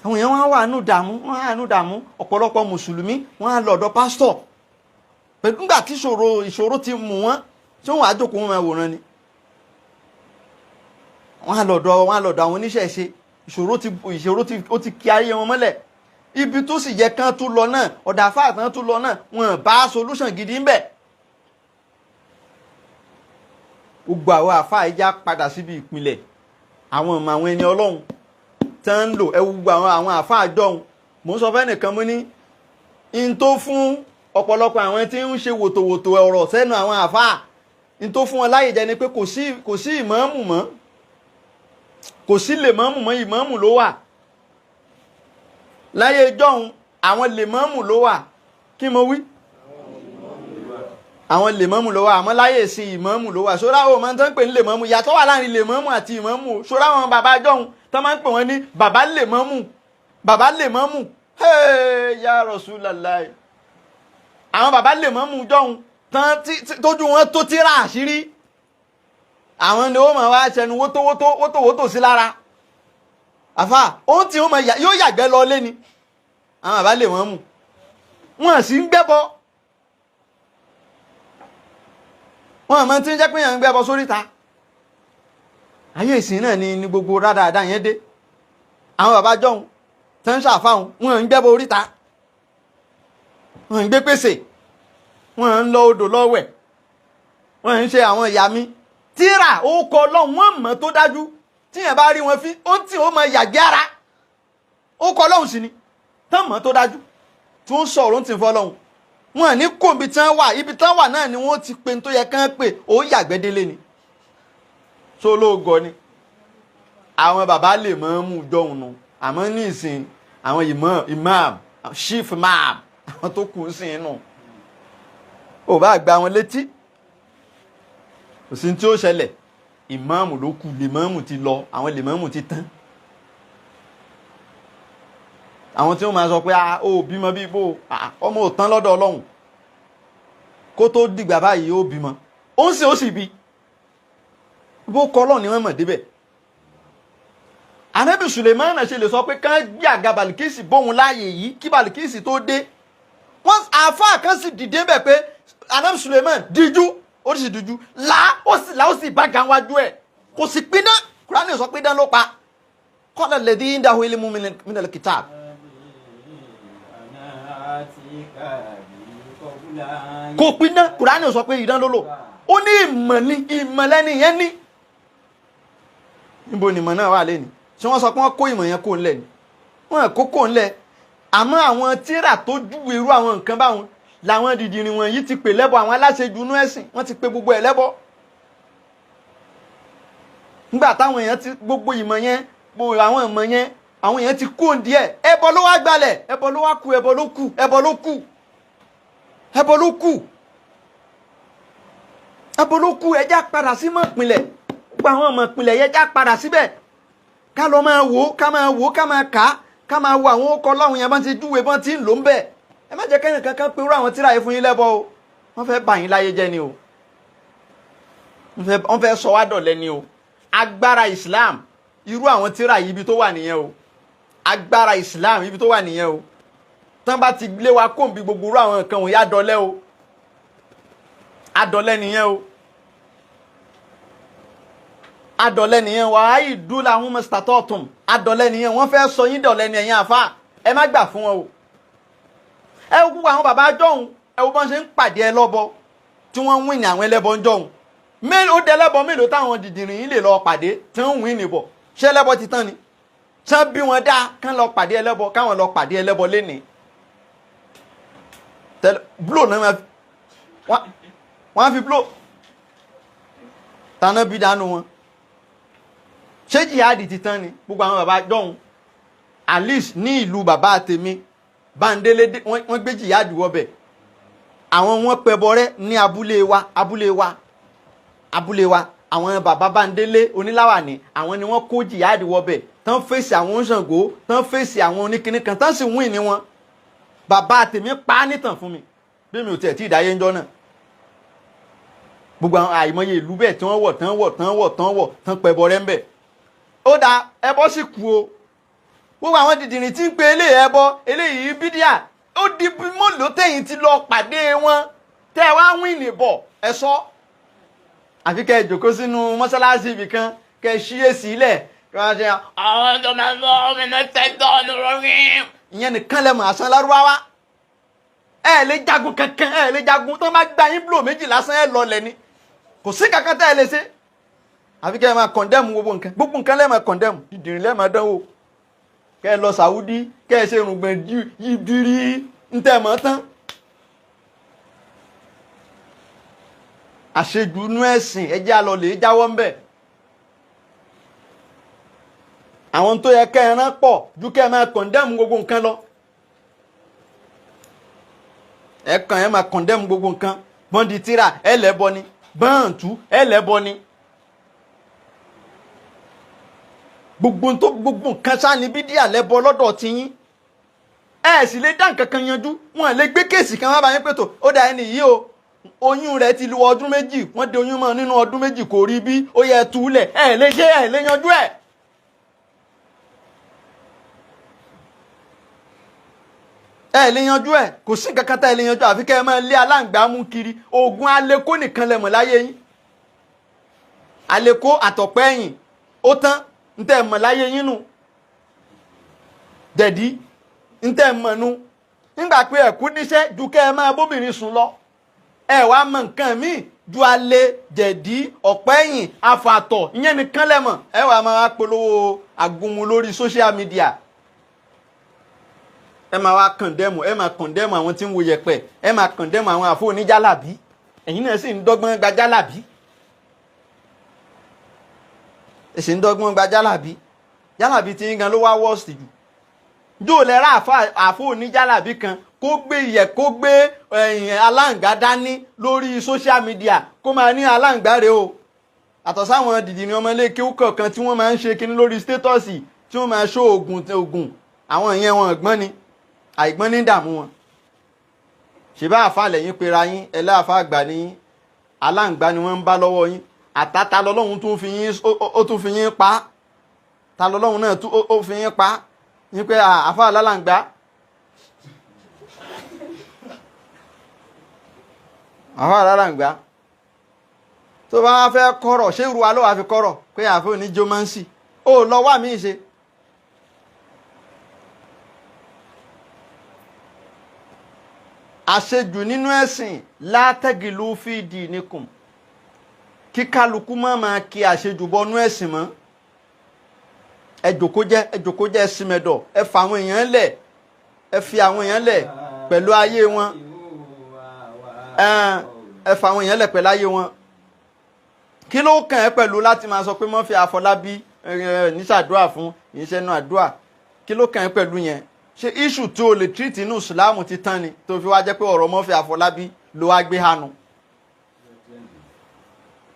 àwọn èèyàn wọ́n wà nù dààmú ọ̀pọ̀lọpọ̀ mùsùlùmí wọ́n á lọ́dọ̀ pásítọ̀ pẹ̀lú nígbà tí ìṣòro ti mú wọn tí wọ́n á jókòó wọn máa wòran ni wọ́n á lọ́dọ̀ àwọn oníṣẹ̀ṣe ìṣòro ti kí ayé wọn mọ́lẹ̀ ibi tó sì yẹ kán tún lọ náà ọ̀dà fáàtàn tún lọ náà wọn bá solution gidi ń bẹ̀. gbogbo àwọn àfáà ìjà padà síbi ìpìlẹ̀ àwọn ọmọ àwọn ẹni ọlọ́run tán ń lò gbogbo àwọn àfáà jọ̀hún mò ń sọ fẹ́ nìkan mú ní in tó fún ọ̀pọ̀lọpọ̀ àwọn tí ń ṣe wòtòwòtò ọ̀rọ̀ sẹ́nu àwọn àfáà in tó fún wọn láyè jẹ́ ni pé kò sí ìmáàmù mọ́ kò sí lèmáàmù mọ́ ìmáàmù ló wà láyé jọ̀hún àwọn lèmáàmù ló wà kí mo wí àwọn lèmáàmù ló wà àmọ́ láyé sí ìmáàmù ló wà ṣọ́ra àwọn máa ń tán pè ní lèmáàmù yàtọ̀ wà láàrin lèmáàmù àti ìmáàmù ṣọ́ra àwọn bàbá jọ̀hún tán máa ń pè wọ́n ní bàbá lèmáàmù ya Rasulullah àwọn bàbá lèmáàmù jọ̀hún tán tójú wọn tó tíra àṣírí àwọn ni ó máa wá ṣẹnu wótòwótò sí lára àfà ohun tí wọ́n yóò yàgbẹ́ lọ lé ni àwọn bàbá lèmáàmù wọn sì ń gbẹ́bọ wọn àmọ́ tí ń jẹ́ pé yàn ń gbẹ́bọ sóríta ayé ìsìn náà ni gbogbo rádáadáa yẹn dé àwọn bàbá jọ̀hún tán ń ṣàfáhùn wọn ń gbẹ́bọ oríta wọn ń gbé pèsè wọn ń lọ odò lọ́wẹ̀ wọn ń ṣe àwọn ìyá mi tíra ó kọ lọ́hùn wọn mọ̀ tó dájú tíyẹn bá rí wọn fí ó tí ó mọ yàgbé ara ó kọ lọ́hùn sí ni tán mọ̀ tó dájú tí wọ́n sọ̀rọ̀ ń tì fọ́ lọ́hùn wọn ní kò ibi tán wà náà ni wọ́n ti pe tó yẹ kán pé ó yàgbẹ́ délé ni tó lóògọ́ ni àwọn bàbá lè mọ́ mú jọ̀hún nu àmọ́ ní ìsìn àwọn imam chief imam àwọn tó kù sí inú ò bá gba wọn létí kò sí tí ó ṣẹlẹ̀ ìmáàmù ló kù, lèmáàmù ti lọ, àwọn lèmáàmù ti tán. Àwọn tí wọ́n máa sọ pé ó bímọ bí bó, ọmọ ò tán lọ́dọ̀ Ọlọ́run, kó tó dìgbà báyìí ó bímọ, ó ń ṣe ó sì bí, bó kọ́ Ọlọ́run ni wọ́n mọ̀ débẹ̀. Ànábì Suleiman ṣe lè sọ pé kán gbé àga Bàlíkísì bóun láàyè yìí kí Bàlíkísì tó dé. Wọ́n àáfàá kan sì dìde bẹ̀ pé Ànábì Suleiman díjú, ó sì díjú, ó sì bá gan wájú ẹ̀, kò sì pidán. Kùránì sọ pé dán ló pa. Qala alladhi indahu ilmun minal kitab. Kò pidán, Kùránì sọ pé idán ló lò. Ó ní ìmọ̀ ni, ìmọ̀ lẹ́ni yẹn ní. Níbo ni ìmọ̀ náà wà lẹ́ni? Ṣé wọ́n sọ pé wọ́n kó ìmọ̀ yẹn kó ńlẹ̀ ni? Wọ́n kó kó ńlẹ̀. Àmọ́ àwọn tírà tó júwe irú àwọn nǹkan báwọn làwọn dìdìrìn wọ̀nyí ti pè lẹ́bọ, àwọn aláṣejù inú ẹ̀sìn wọ́n ti pè gbogbo ẹ̀ lẹ́bọ. Nígbà táwọn èèyàn ti gbogbo ìmọ̀ yẹn, gbogbo àwọn ìmọ̀ yẹn, àwọn èèyàn ti kó díẹ̀. Ẹbọ ló wá gbalẹ̀, ẹbọ ló wá kù, ẹbọ ló kù, ẹbọ ló kù, ẹbọ ló kù, ẹbọ ló kù. Ẹ já padà sí mọ̀ ìpìlẹ̀, gbogbo àwọn ọmọ ìpìlẹ̀ yẹn já padà síbẹ̀. Ká lọ máa wò, ká máa wò, ká máa kà á, ká máa wo àwọn ọkọ̀ Ọlọ́run yẹn bá ti júwe bọ́n ti ń lò ń bẹ̀. Ẹ má jẹ́ kẹ́yìn kankan pé irú àwọn tírà yìí fún yín lẹ́bọ o. Wọ́n fẹ́ bà yín láyé jẹ́ ni o. Wọ́n fẹ́ sọ wá dọ̀lẹ ni o. Agbára Islam irú àwọn tírà yìí ibi tó wà nìyẹn o. Agbára Islam ibi tó wà nìyẹn o. Tán bá ti lé wa kóńbi gbogbo irú àwọn nǹkan wọ̀nyí adọ̀lẹ o. Adọ̀lẹ nìyẹn o. Adọ̀lẹ nìyẹn wà á yìí dúlà hún mọ́sítàtọ̀tùm. Adọ̀lẹ nìyẹn wọ́n fẹ́ sọ yín dọ̀lẹ ni ẹ̀yin àfáà. Ẹ má gbà fún wọn o. Ẹ wo gbogbo àwọn bàbá jọ̀hún, ẹ wo bọ́n ṣe ń pàdé ẹlẹ́bọ tí wọ́n ń wìn àwọn ẹlẹ́bọ jọ̀hún. Ó dẹ ẹlẹ́bọ mélòó táwọn dìdìrìn yìí lè lọ pàdé tí wọ́n ń wìn níbọ̀. Ṣé ẹlẹ́bọ ti tán ni? Ṣé bí wọn dá kán lọ pàdé ẹlẹ́bọ, káwọn lọ pàdé ẹlẹ́bọ lénìí? Bló náà wọ́n fi bló tàná bí dánú wọn. Ṣé jihadi ti tán ni? Gbogbo àwọn bàbá jọ̀hún, at least ní ìlú bàbá tèmi Bándélé wọ́n gbé jihadi wọbẹ̀. Àwọn wọn pẹbọrẹ́ ní abúlé wa. Àwọn bàbá Bándélé oníláwàní, àwọn ni wọ́n kó jihadi wọbẹ̀. Tán fèsì àwọn Ṣàngó, tán fèsì àwọn oníkíní kan, tán sì wìn ní wọn. Bàbá tèmi pa á nítàn fún mi bí mi ò tiẹ̀ tí ìdáyé ń jọ náà. Gbogbo àwọn àìmọye ìlú bẹ́ẹ̀ tí wọ́n wọ̀ tán pẹbọrẹ́ ń bẹ̀. Ó dá ẹbọ sì kú o. Gbogbo àwọn dìdìrìn tí ń pe eléyìí ẹbọ, eléyìí bídíà, ó di mélòó tẹ̀yìn ti lọ pàdé wọn tẹ́ wá wìn níbọ̀ ẹ sọ. Àfi kẹ́ ẹ jókòó sínú mọ́sálásí ibì kan kẹ́ ẹ ṣí èsì ilẹ̀ kí wọ́n ṣe àwọn tó máa lọ ọmọ iná tẹ́tọ́ ọ̀nà rọrin. Ìyẹn nìkan lẹ́mọ̀ àṣán lárúbáwá. Ẹ lè jagun kankan, ẹ lè jagun tó máa gba yín búlò méjì lásán ẹ lọ lẹ́ni. Kò sí kankan tẹ́ ẹ lè ṣe. Àfi kẹ́ ẹ máa kọ̀ndẹ́mù gbogbo nǹkan lẹ́ẹ̀ máa kọ̀ndẹ́mù, dìdìrìn lẹ́ẹ̀ máa dánwò. Kẹ́ ẹ lọ Saudi, kẹ́ ẹ ṣe irùngbọ̀n yìbìrì ń tẹ̀ mọ́ tán. Àṣejù inú ẹ̀sìn ẹjẹ́ àlọ́ lè jáwọ́ ń bẹ̀. Àwọn tó yẹ kẹ́ ẹ rán pọ̀ ju kẹ́ ẹ máa kọ̀ndẹ́mù gbogbo nǹkan lọ. Ẹ máa kọ̀ndẹ́mù gbogbo nǹkan. Bọ́ndì tíra ẹlẹ́bọ ni, bọ́ǹtú ẹlẹ́bọ ni. Gbogbo nǹkan ṣáà ní bídíà lẹ́bọ lọ́dọ̀ ti yín. Ẹ sì lè dá nǹkan kan yanjú. Wọ́n lè gbé kéèsì kan wá bá yín pé tó ó dá ẹni yìí o. Oyún rẹ̀ ti lu ọdún méjì, wọ́n de oyún mọ́ nínú ọdún méjì kò rí bí, ó yẹ túlẹ̀. Ẹ lè ṣe, ẹ lè yanjú ẹ̀. Ẹ lè yanjú ẹ̀, kò sí nǹkan kan tá ẹ lè yanjú àfi kẹ́ ẹ máa lé aláǹgbá mú kiri. Oògùn aleko nìkan lẹ mọ̀ láyé yín. Aleko àtọ̀pẹ́ ẹ̀yìn ó tán ntẹ́ mọ̀ láyé yín nù. Dẹ̀dí ntẹ́ mọ̀ nù. Nígbà pé ẹ̀kú níṣẹ́ ju kẹ́ ẹ máa bóbìnrin sùn lọ. Ẹ wá mọ̀ nǹkan míì ju alẹ́, jẹ̀dí, ọ̀pẹ́ ẹ̀yìn, afàtọ̀, ìyẹn nìkan lẹ mọ̀. Ẹ wá máa polówó àgúnmu lórí social media. Ẹ máa wá kọ̀ndẹ́mù, ẹ máa kọ̀ndẹ́mù àwọn tí ń wo yẹ̀pẹ̀, ẹ máa kọ̀ndẹ́mù àwọn àfọ oníjálàbí. Ẹ̀yin náà sì ń dọ́gbọ́n gba jálàbí. Ẹ sì ń dọ́gbọ́n gba jálàbí. Jálàbí tí yín gan ló wá worst jù. Jó lẹ ra àfọ oníjálàbí kan kó gbé aláǹgbá dání lórí social media kó máa ní aláǹgbá rẹ̀ o. àtọ̀ sáwọn dìdì ni ọmọ ilé kéwú kọ̀ọ̀kan tí wọ́n máa ń ṣe kíní lórí stétọ́ọ̀sì tí wọ́n máa ṣó oògùn àwọn ìyẹn wọn ọ̀gbọ́n ni àìgbọ́n ní dààmú wọn. ṣèbá àfa lẹ́yìn pera yín ẹlẹ́àfa àgbà ní yín aláǹgbá ni wọ́n ń bá lọ́wọ́ yín àtàtà lọ́lọ́run tún fi yín pa ta lọ́lọ́run náà ó fi yín pa yín pé àfa alálàǹgbá àfa alálàǹgbá tó bá fẹ́ kọ́rọ̀ ṣé ìrù wa ló wà fi kọ́rọ̀ pé àfẹ́ òní jómánsì ó lọ wà mí ṣe. àṣejù nínú ẹ̀sìn látẹ́gìlú fìdí nìkùn kí kálukú máa kí àṣejù bọnú ẹ̀sìn mọ́. ẹ jòkó jẹ́ ẹ̀sìnmẹ̀dọ̀ ẹ fa àwọn èèyàn lẹ̀ ẹ fi àwọn èèyàn lẹ̀ pẹ̀lú ayé wọn ẹ fa àwọn èèyàn lẹ̀ pẹ̀lú ayé wọn. kí ló kàn ẹ́ pẹ̀lú láti máa sọ pé mọ́ fi Afọlábí níṣàdúrà fún ìṣẹ́nu àdúrà kí ló kàn ẹ́ pẹ̀lú yẹn ṣe iṣu tí o lè treat inú ìsìláàmù ti tán ni tó fi wá jẹ́ pé ọ̀rọ̀ mọ́ fi Afọlábí ló wá gbé hànú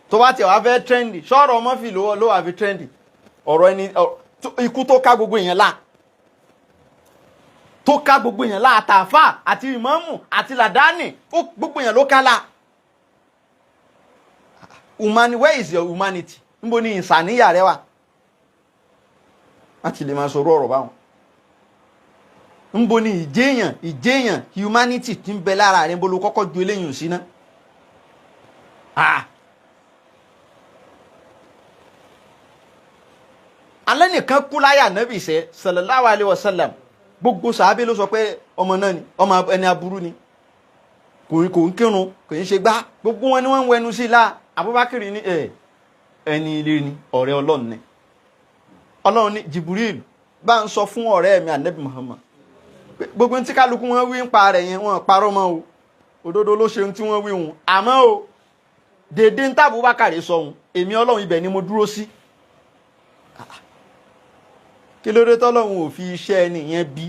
tó bá tiẹ̀ wá fẹ́ trendy ṣọ́ọ̀rọ̀ mọ́ fi ló wà fi trendy ọ̀rọ̀ ẹni ikú tó ká gbogbo èèyàn lá tó ká gbogbo èèyàn lá àtàfà àti ìmáàmù àti làdáni gbogbo èèyàn ló ká lá. Where is your humanity? Níbo ni ìsàníyà rẹ wà? Láti lè máa sọ̀rọ̀ ọ̀rọ̀ báwọn. Níbo ni ìjéèyàn humanity tí ń bẹ lára rẹ níbo ló kọ́kọ́ ju eléyìn sí ná? Alẹ́ nìkan kú láyà Nábì sẹ́ sallallahu alaihi wasallam gbogbo sàábé ló sọ pé ọmọ náà ni ọmọ ẹni aburú ni kò ń kírun kò ń ṣe gbá gbogbo wọn ni wọ́n ń wẹnu sí láà. Abubakar ní ẹni ilé ni ọ̀rẹ́ Ọlọ́run ni Ọlọ́run ní Jibril bá ń sọ fún ọ̀rẹ́ mi Ànábì Muhammad gbogbo tí kálukú wọn wí ń pa rẹ̀ yẹn wọn parọ́ mọ́ o òdodo ló ṣe tí wọ́n wí wọn àmọ́ o dédé ń tá Abubakar sọ wọn èmi Ọlọ́run ibẹ̀ ni mo dúró sí. Kí ló dé tọ́lọ́run ò fi iṣẹ́ ẹni yẹn bí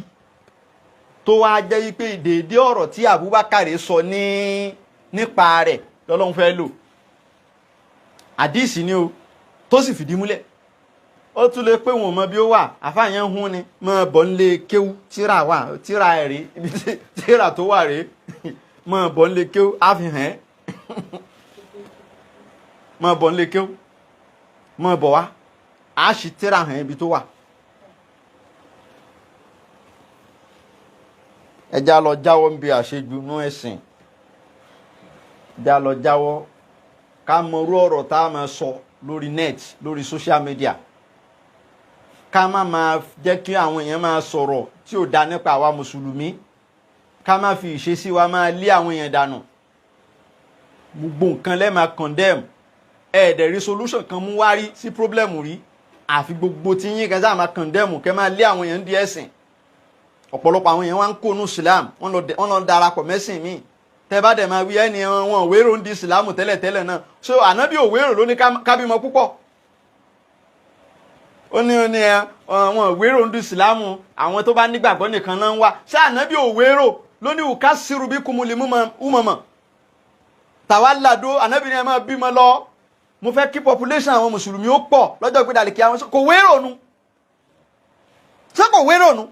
tó wá jẹ́ wípé dédé ọ̀rọ̀ tí Abubakar sọ nípa rẹ̀ lọ́lọ́run fẹ́ lò àdíìsì ni o tó sì fìdí múlẹ̀ ó tún lè pé wọn mọ bí ó wà àfáàyàn hún ni mọ bọ̀ ń lè kéwú tíra ẹ̀rí ibi tíra tó wà rèé mọ bọ̀ ń lè kéwú àfihàn ẹ́ mọ bọ̀ ń lè kéwú mọ bọ̀ wá á sì tíra hàn ibi tó wà. ẹja lọ jáwọ́ ń bi àṣejù nú ẹ̀sìn ẹja lọ jáwọ́ ká mọrú ọ̀rọ̀ tá a máa sọ lórí net lórí social media ká má máa jẹ́ kí àwọn èèyàn máa sọ̀rọ̀ tí ò dá nípa àwa mùsùlùmí ká má fi ìṣesí wa máa lé àwọn èèyàn dànù gbogbo nǹkan lẹ́ẹ̀ máa condemn ẹ̀ẹ́dẹ̀ rí solution kan mú wá rí sí problem rí àfi gbogbo tí yín kan sáà máa condemn kẹ́ máa lé àwọn èèyàn di ẹ̀sìn ọ̀pọ̀lọpọ̀ àwọn èèyàn wá ń kó nù Islam wọ́n lọ darapọ̀ mẹ́sìn míì tẹ́ bá dẹ̀ máa wí ẹni wọn òwérò ń di ìsìlámù tẹ́lẹ̀tẹ́lẹ̀ náà so ànábì òwérò ló ní kábímọ púpọ̀ ó ní wọn òwérò ń di ìsìlámù àwọn tó bá nígbàgbọ́ nìkan náà ń wá ṣé ànábì òwérò ló ní ùká sírù bí kumuli umọ̀mọ̀ tàwa làdó ànábì ni ẹ máa bímọ lọ mo fẹ́ kí population àwọn mùsùlùmí ó pọ̀ lọ́jọ́ ìgbédàlẹ̀ kí àwọn kò wérò nu ṣé kò wérò nu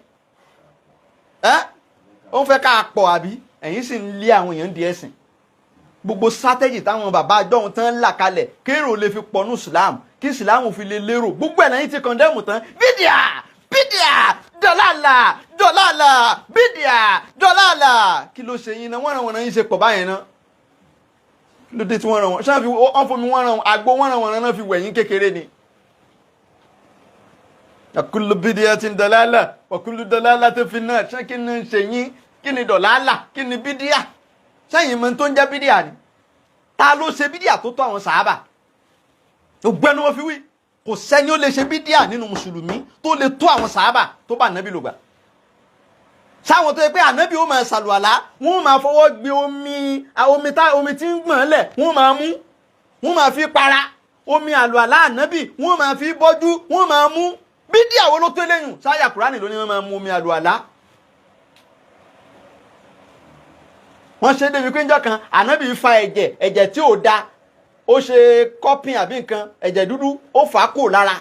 ó ń fẹ́ ká pọ̀ àbí ẹ̀yin sì ń lé àwọn èèyàn di ẹ̀sìn gbogbo strategy táwọn bàbá àjọhún tán là kalẹ̀ kéèrò lè fi pọ̀ ní Islam kí Islam fi lè lérò gbogbo ẹ̀ lẹ́yìn tí condemn tán bídíà dọ̀làlà bídíà dọ̀làlà kí ló ṣe yín náà wọ́n ràn wọ́n náà yín ṣe pọ̀ báyẹn náà kí ló dé tí wọ́n ràn wọ́n ṣáà fi wọ́n fomi wọ́n ràn àgbo wọ́n ràn wọ́n náà fi wẹ̀yìn kékeré ni. kullu bídíàtin dọ̀làlà wa kullu dọ̀làlatin fin nar ṣé kí ni ṣe yín kí ni dọ̀làlà kí ni bídíà sẹ́yìn mọ́ tó ń jẹ́ bídíà ni ta ló ṣe bídíà tó tó àwọn sàábà ògbẹ́nu wọn fi wí kò sẹ́ni ó lè ṣe bídíà nínú mùsùlùmí tó lè tó àwọn sàábà tó bá ànábì lò gbà sáwọn tó yẹ pé ànábì ó máa ṣàlùwàlá wọn máa fọwọ́ gbé omi tí ń gbọ̀n lẹ̀ wọn máa fi para omi àlùwàlá ànábì wọn máa fi bọ́jú wọn máa mú bídíà wo ló tó lẹ́yìn sáyà kùránì ló ní wọn máa mú omi àlùwàlá. wọ́n ṣe débi pé njọ́ kan ànábì fa ẹ̀jẹ̀ tí ò da ó ṣe kọ́pìn àbí nǹkan ẹ̀jẹ̀ dúdú ó fà á kò lára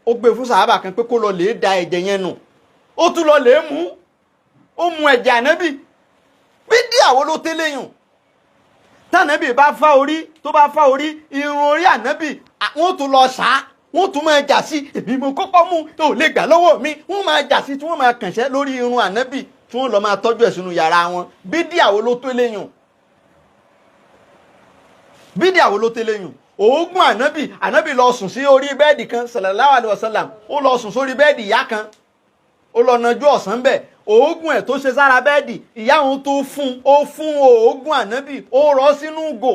ó gbé fún sàhábà kan pé kó lọ lè da ẹ̀jẹ̀ yẹn nù ó tún lọ lè mú ó mu ẹ̀jẹ̀ ànábì bídíà wo ló tẹ́lẹ̀ yùn tànábì bá fá orí tó bá fá orí irun orí ànábì wọ́n tún lọ ṣá wọ́n tún máa jà sí èmi mo kọ́kọ́ mú tó lè gbà lọ́wọ́ mi wọ́n máa jà sí tí wọ́n máa kànṣẹ́ lórí irun ànábì tí wọ́n lọ máa tọ́jú ẹ̀ sínú yàrá wọn bídíà wo ló tẹ́lẹ̀ yùn bídíà wo ló tẹ́lẹ̀ yùn òógùn ànábì lọ sùn sí orí bẹ́ẹ̀dì kan sallallahu alaihi wasallam ó lọ sùn sórí bẹ́ẹ̀dì ìyá kan ó lọ najú ọ̀sán bẹ́ẹ̀ òógùn ẹ̀ tó ṣe sára bẹ́ẹ̀dì ìyá òun tó fún òógùn ànábì ó rọ́ sínú gò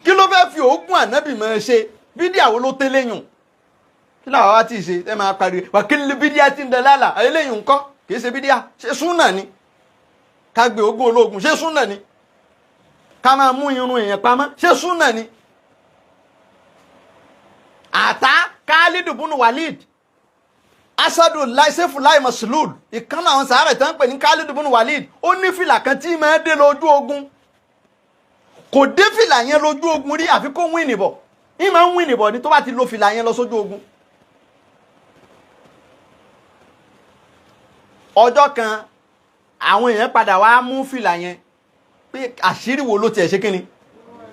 kí ló fẹ́ fi òógùn ànábì máa ṣe bídíà wo ló tẹ́lẹ̀ yùn kí làwọn wá ti ṣe ẹ máa pariwo wàkílì bídíà ti ń dẹ lálà eléyìí ńkọ́ kì í ṣe bídíà ṣe súnà ni ká gbé òógùn ológun ṣe súnà ni ká máa mú irun èèyàn pamọ́ ṣe súnà ni àtá Khalid ibn Walid asadu laisefu lai maslud ìkan àwọn sàárẹ̀ tán pè ní Khalid ibn Walid ó ní fìlà kan tí máa dé lójú ogun kò dé fìlà yẹn lójú ogun rí àfi kó wíìnì bọ̀ ní máa ń wíìnì bọ̀ ní tó bá ti lo fìlà yẹn lọ sójú ogun ọjọ́ kan àwọn èèyàn padà wá mú fìlà yẹn pé àṣírí wo ló tiẹ̀ ṣe kíni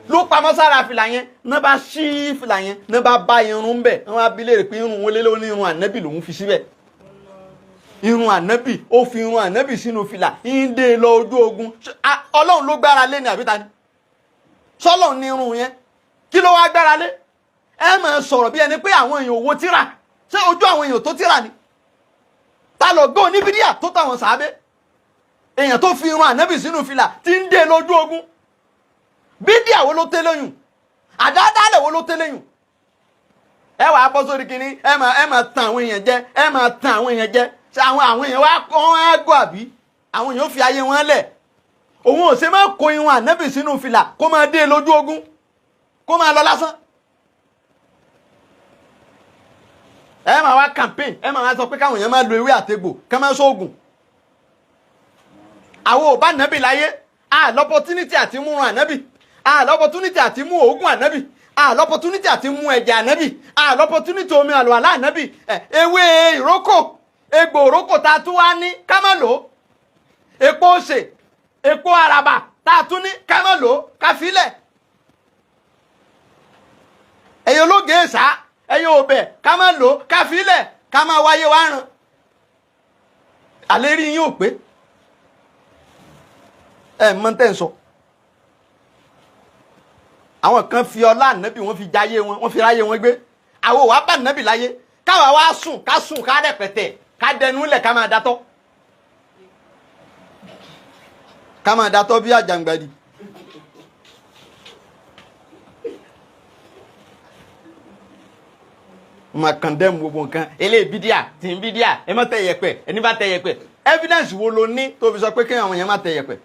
ló pamọ́ sára fìlà yẹn náà bá ṣí fìlà yẹn náà bá bá irun bẹ̀ wọ́n á bi léèrè pé irun wọlé ló ní irun ànábì lòún fi síbẹ̀ irun ànábì ó fi irun ànábì sínú fìlà ń dé lọ ojú ogun ọlọ́run ló gbára lé ní àbíta ni sọ́lọ́run ní irun yẹn kí ló wá gbára lé ẹ máa sọ̀rọ̀ bí ẹni pé àwọn èèyàn owó tíra ṣé ojú àwọn èèyàn tó tíra ni ta lọ gbọ́ ní bídíà tó táwọn sàábé èèyàn tó fi irun ànábì sínú fìlà tí ń dé lójú ogun bídíà wo ló tẹ́lẹ̀ yùn àdáadáalẹ̀ wo ló tẹ́lẹ̀ yùn ẹ wàá bọ́ sórí kínní ẹ máa tan àwọn èèyàn jẹ ẹ máa tan àwọn èèyàn jẹ ṣe àwọn èèyàn wọ́n á gọ́ àbí àwọn èèyàn fi ayé wọn lẹ̀ òun ò ṣe máa kó irun ànábì sínú fìlà kó máa dé lójú ogun kó máa lọ lásán ẹ máa wá campaign ẹ máa wá sọ pé káwọn èèyàn máa lo ewé àtegbò ká máa sóògùn àwọn ò bá ànábì láyé l'opportunity àti mú ran ànábì l'opportunity àti mú òógùn ànábì l'opportunity àti mú ẹ̀jẹ̀ ànábì l'opportunity omi àlùwàlá ànábì ewé ìrókò egbò ìrókò tá a tún wá ní ká má lò ó epo òsè epo àràbà tá a tún ní ká má lò ó ká filẹ̀ ẹ̀yin ológe èsà ẹ̀yin òbẹ̀ ká má lò ó ká filẹ̀ ká má wáyé wá ràn àlérí yín ò pé ẹ mọ̀ tẹ́ ń sọ àwọn kan fi ọlá ànábì wọ́n fi jáyé wọn wọ́n fi ráyé wọn gbé àwọn wàá bá ànábì láyé káwa wá sùn ká rẹpẹtẹ ká dẹnu lẹ̀ ká máa datọ́ bí àjàngbàdì ma condemn gbogbo nǹkan eléyìí bídíà tí ń bídíà ẹ má tẹ yẹ̀pẹ̀ ẹni bá tẹ yẹ̀pẹ̀ evidence wo ló ní tó fi sọ pé kéèyàn àwọn èèyàn má tẹ yẹ̀pẹ̀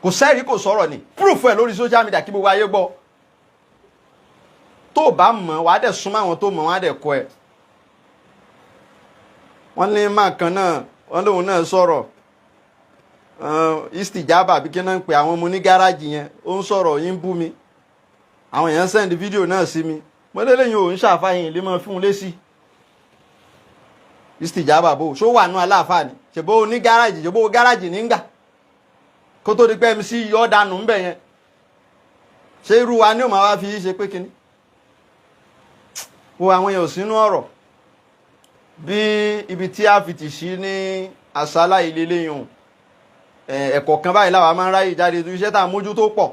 kò sẹ́rí kò sọ̀rọ̀ ni proof ẹ̀ lórí social media kí gbogbo ayé gbọ́ tó bá mọ̀ wàá dẹ̀ súnmọ́ àwọn tó mọ̀ wọ́n á dẹ̀ kọ́ ẹ̀ wọ́n ní máa kan náà wọ́n lóun náà sọ̀rọ̀ istijaba àbí kí náà ń pè àwọn ọmọ ní gáràjì yẹn ó ń sọ̀rọ̀ yín bú mi àwọn èèyàn send fídíò náà sí mi mo lélẹ́yìn ò ń ṣàfàyàn ilé mọ́ fún un lésì istijaba bò ṣó wà nú aláàfáà ni ṣèbó ní gáràjì ṣèbó gáràjì nígbà kó tó di pé MC yọ dànù ńbẹ yẹn ṣé irú wa ni ó máa wá fi ṣe pé kíní wo àwọn èèyàn sínú ọ̀rọ̀ bí ibi tí a fi ti sí ní àsálà ilé léyìn ẹ̀kọ́ kan báyìí láwa máa ń ráyè jáde tó iṣẹ́ tá a mójú tó pọ̀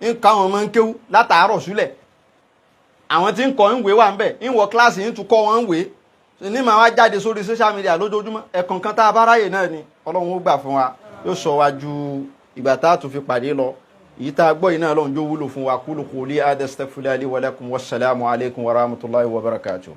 ń ká àwọn ọmọ ń kéwú látàárọ̀ súlẹ̀ àwọn tí ń kọ́ ń wé wà ń bẹ̀ ń wọ kíláàsì ń tún kọ́ wọn ń wé ní màá wá jáde sórí social media lójoojúmọ́ ẹ̀kọ́ kan tá a bá ráyè náà ni Ọlọ́run ó gbà fún wa yóò sọ wá ju ìgbà tá a tún fi pàdé lọ èyí tá a gbọ́ yìí náà lọ́n jó wúlò fún wa kúlù kúlì astaghfirullahi li wa lakum wassalamu alaikum wa rahmatullahi wa barakatuh.